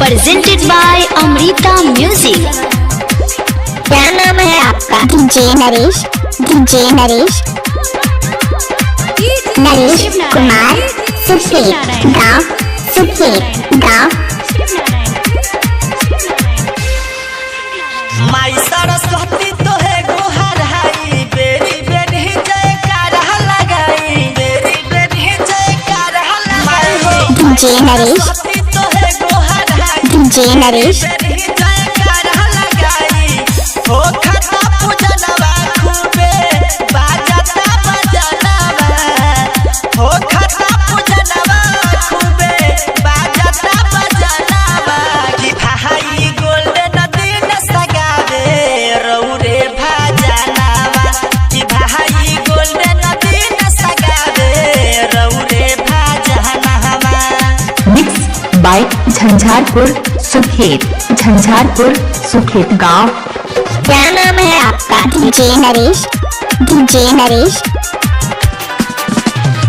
presented by Amrita Music। क्या नाम है आपका? डीजे नरेश कुमार सुखेत गाँव। माई सरस्वती तो है गोहर हाई, बेरी बेरी जयकार लगाई, बेरी बेरी जयकार लगाई। डीजे नरेश तो है गोहर हाई, डीजे नरेश बेरी जयकार लगाई। हो खता पूजनवा खूबे बाजता बजनवा, हो खता पूजनवा खूबे बाजता बजनवा। कि भाई गोल्डन दिन सगावे रौरे भाजनवा, कि भाई गोल्डन दिन सगावे रौरे भाजनवा। मिक्स बाय झंझारपुर सुखेत गांव। क्या नाम है आपका? डीजे नरेश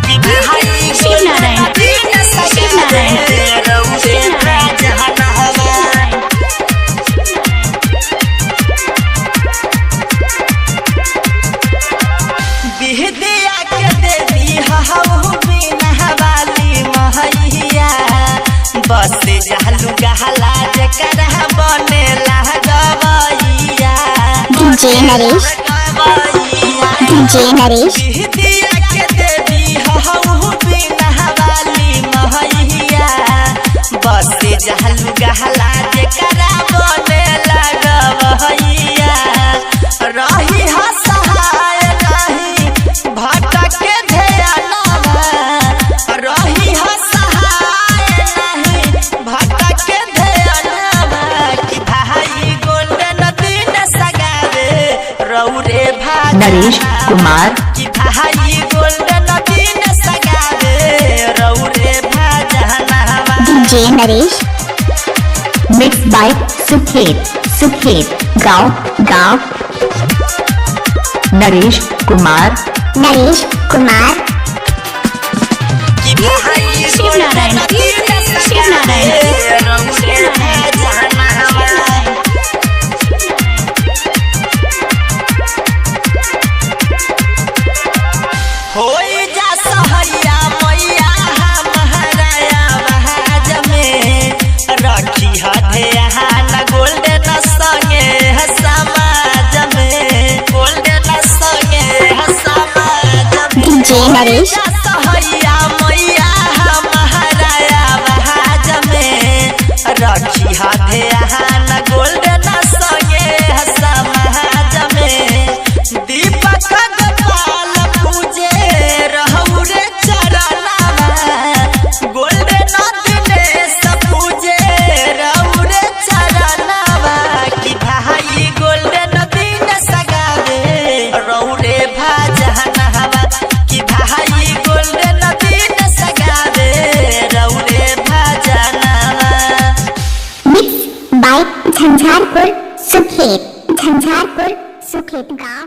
कि भाई गोल्डन दिन सगावे रौरे भाजनवा। बिहदिया के देवी हऊ बिना वाली महैया, बस जालू गहला जकर बने गवैया। डीजे नरेश बिहदिया के देवी हऊ बिना वाली महैया, बस जालू गहला जकर बने गवैया। रही हसहाय नहीं भटक के ध्यानवा, रही हसहाय नहीं भटक के ध्यानवा। कि भाई गोल्डन दिन सगावे रौरे भाजनवा, नरेश कुमार। कि भाई गोल्डन दिन सगावे रौरे भाजनवा। DJ Naresh mix by Sukhet गांव। नरेश कुमार कि भाई गोल्डन दिन सगावे रौरे भाजनवा। होई जा सहैया मैया हमारा बहाज में, रखी हथियान गोल्डन संगे समाज में, गोल्डन संगे समाज में। डीजे नरेश सहैया मैया हमारा बहाज में, रखी हथियान गोल्डन संगे समाज में। दीपक गोपाल पूजे रहुरे चरणवा, गोल्डन दिनेश पूजे रहुरे चरणवा। कि भाई गोल्डन दिन सगावे रौरे भाजनवा, कि भाई गोल्डन दिन सगावे रौरे भाजनवा। मिक्स बाय झंझारपुर सुखेत गाँव।